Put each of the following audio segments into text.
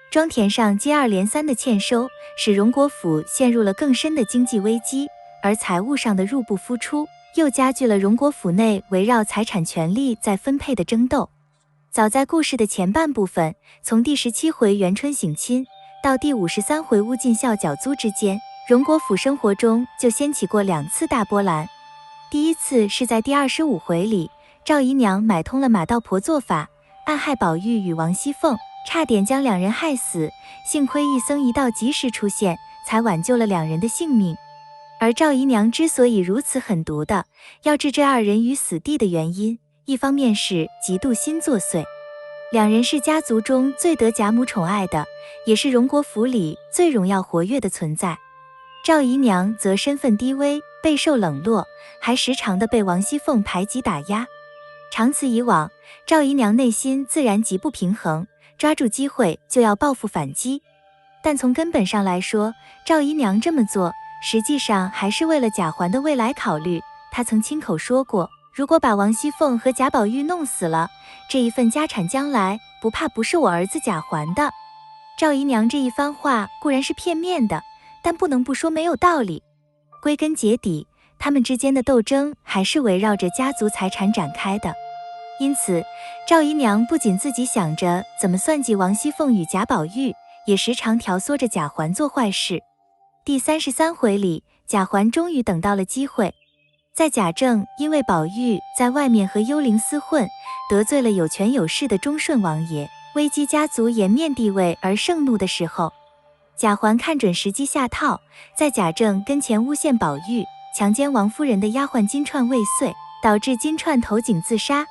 庄田上接二连三的欠收，使荣国府陷入了更深的经济危机，而财务上的入不敷出，又加剧了荣国府内围绕财产权力在分配的争斗。早在故事的前半部分，从第17回元春省亲到第53回乌尽孝缴租之间，荣国府生活中就掀起过2次大波澜。第一次是在第25回里，赵姨娘买通了马道婆做法，暗害宝玉与王熙凤，差点将2人害死，幸亏一僧一道及时出现，才挽救了2人的性命。而赵姨娘之所以如此狠毒的要置这2人于死地的原因，一方面是嫉妒心作祟，2人是家族中最得贾母宠爱的，也是荣国府里最荣耀活跃的存在。赵姨娘则身份低微，备受冷落，还时常的被王熙凤排挤打压。长此以往，赵姨娘内心自然极不平衡，抓住机会就要报复反击。但从根本上来说，赵姨娘这么做实际上还是为了贾环的未来考虑。她曾亲口说过，如果把王熙凤和贾宝玉弄死了，这一份家产将来不怕不是我儿子贾环的。赵姨娘这一番话固然是片面的，但不能不说没有道理。归根结底，他们之间的斗争还是围绕着家族财产展开的。因此，赵姨娘不仅自己想着怎么算计王熙凤与贾宝玉，也时常挑唆着贾环做坏事。第33回里，贾环终于等到了机会。在贾政因为宝玉在外面和幽灵厮混，得罪了有权有势的忠顺王爷，危及家族颜面地位而盛怒的时候，贾环看准时机下套，在贾政跟前诬陷宝玉强奸王夫人的丫鬟金钏未遂，导致金钏投井自杀。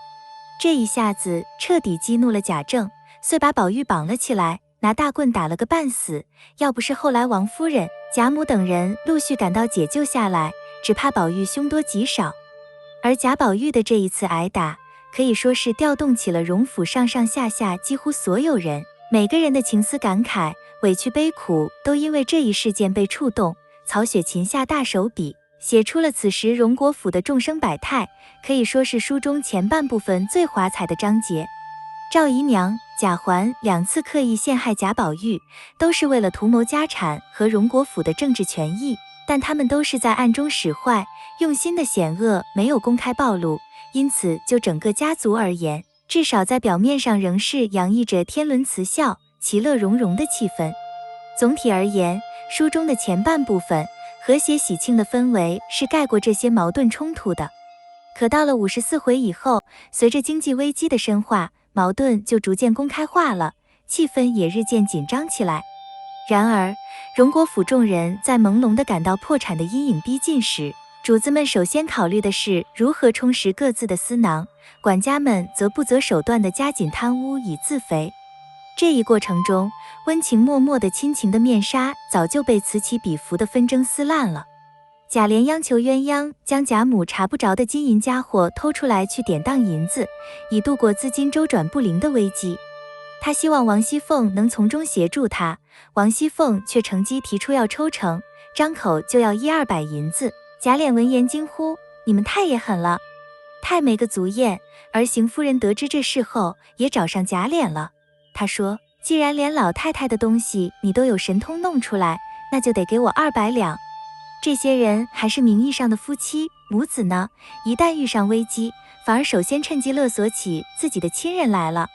这一下子彻底激怒了贾政，遂把宝玉绑了起来，拿大棍打了个半死。要不是后来王夫人、贾母等人陆续赶到解救下来，只怕宝玉凶多吉少。而贾宝玉的这一次挨打，可以说是调动起了荣府上上下下几乎所有人，每个人的情思感慨、委屈悲苦都因为这一事件被触动。曹雪芹下大手笔，写出了此时荣国府的众生百态，可以说是书中前半部分最华彩的章节。赵姨娘、贾环2次刻意陷害贾宝玉，都是为了图谋家产和荣国府的政治权益，但他们都是在暗中使坏，用心的险恶没有公开暴露，因此就整个家族而言，至少在表面上仍是洋溢着天伦慈孝、其乐融融的气氛。总体而言，书中的前半部分和谐喜庆的氛围是盖过这些矛盾冲突的。可到了54回以后，随着经济危机的深化，矛盾就逐渐公开化了，气氛也日渐紧张起来。然而，荣国府众人在朦胧地感到破产的阴影逼近时，主子们首先考虑的是如何充实各自的私囊，管家们则不择手段地加紧贪污以自肥。这一过程中，温情脉脉的亲情的面纱早就被此起彼伏的纷争撕烂了。贾琏央求鸳鸯将贾母查不着的金银家伙偷出来去典当银子，以度过资金周转不灵的危机。他希望王熙凤能从中协助他，王熙凤却乘机提出要抽成，张口就要100-200银子。贾琏闻言惊呼：“你们太也狠了，太没个足验。”而邢夫人得知这事后，也找上贾琏了。她说：“既然连老太太的东西你都有神通弄出来，那就得给我200两。这些人还是名义上的夫妻母子呢，一旦遇上危机，反而首先趁机勒索起自己的亲人来了。”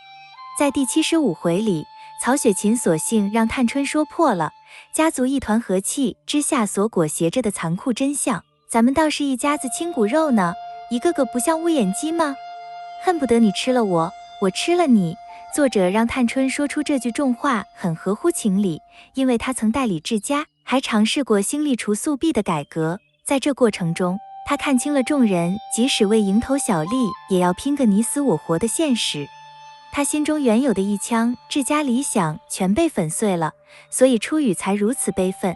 在第75回里，曹雪芹索性让探春说破了家族一团和气之下所裹挟着的残酷真相。咱们倒是一家子亲骨肉呢，一个个不像乌眼鸡吗？恨不得你吃了我，我吃了你。作者让探春说出这句重话很合乎情理，因为他曾代理治家，还尝试过兴利除宿弊的改革。在这过程中，他看清了众人即使为蝇头小利，也要拼个你死我活的现实。他心中原有的一腔治家理想全被粉碎了，所以出语才如此悲愤。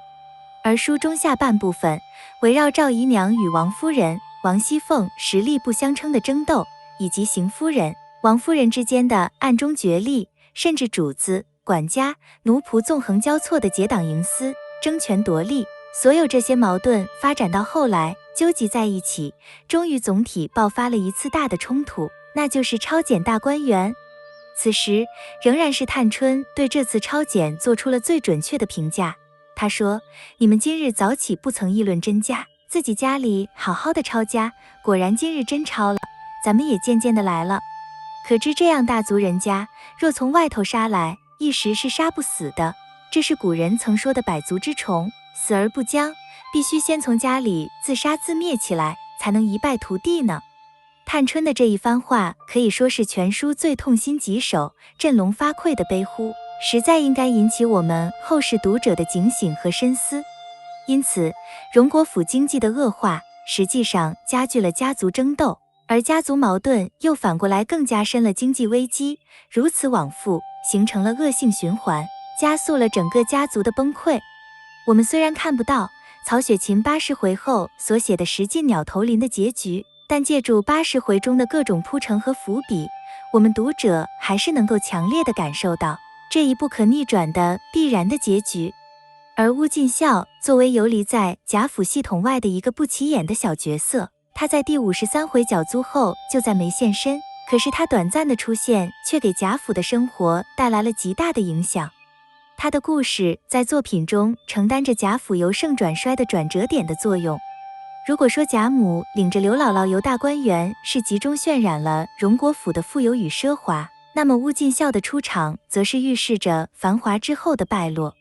而书中下半部分围绕赵姨娘与王夫人、王熙凤实力不相称的争斗，以及邢夫人、王夫人之间的暗中角力，甚至主子、管家、奴仆纵横交错的结党营私、争权夺利，所有这些矛盾发展到后来纠集在一起，终于总体爆发了一次大的冲突，那就是抄检大观园。此时仍然是探春对这次抄检做出了最准确的评价。她说：“你们今日早起不曾议论真假，自己家里好好的抄家，果然今日真抄了，咱们也渐渐的来了。可知这样大族人家，若从外头杀来，一时是杀不死的。这是古人曾说的百足之虫，死而不僵，必须先从家里自杀自灭起来，才能一败涂地呢。”探春的这一番话可以说是全书最痛心疾首、振聋发聩的悲呼，实在应该引起我们后世读者的警醒和深思。因此，荣国府经济的恶化，实际上加剧了家族争斗，而家族矛盾又反过来更加深了经济危机，如此往复，形成了恶性循环，加速了整个家族的崩溃。我们虽然看不到曹雪芹80回后所写的石进鸟投林的结局，但借助80回中的各种铺陈和伏笔，我们读者还是能够强烈地感受到这一不可逆转的必然的结局。而乌进孝作为游离在贾府系统外的一个不起眼的小角色，他在第53回缴租后就再没现身，可是他短暂的出现却给贾府的生活带来了极大的影响。他的故事在作品中承担着贾府由盛转衰的转折点的作用。如果说贾母领着刘姥姥游大观园是集中渲染了荣国府的富有与奢华，那么乌进孝的出场则是预示着繁华之后的败落。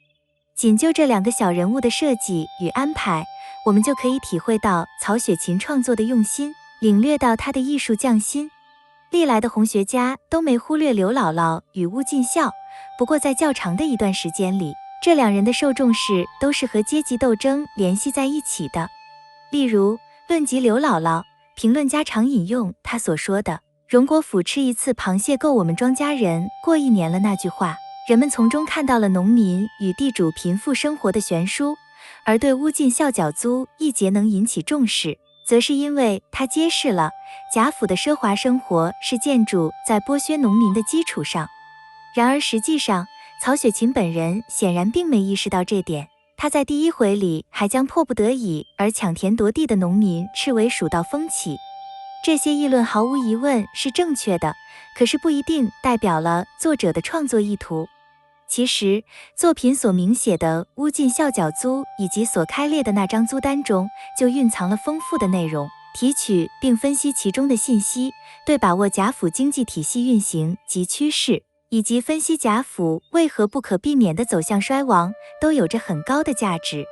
仅就这两个小人物的设计与安排，我们就可以体会到曹雪芹创作的用心，领略到他的艺术匠心。历来的红学家都没忽略刘姥姥与乌进孝，不过在较长的一段时间里，这两人的受重视都是和阶级斗争联系在一起的。例如论及刘姥姥，评论家常引用他所说的荣国府吃一次螃蟹够我们庄家人过1年了那句话，人们从中看到了农民与地主贫富生活的悬殊，而对乌进孝缴租一节能引起重视，则是因为它揭示了贾府的奢华生活是建筑在剥削农民的基础上。然而实际上，曹雪芹本人显然并没意识到这点，他在第1回里还将迫不得已而抢田夺地的农民斥为蜀道风起。这些议论毫无疑问是正确的，可是不一定代表了作者的创作意图。其实作品所明写的乌进孝缴租以及所开列的那张租单中，就蕴藏了丰富的内容，提取并分析其中的信息，对把握贾府经济体系运行及趋势，以及分析贾府为何不可避免地走向衰亡，都有着很高的价值。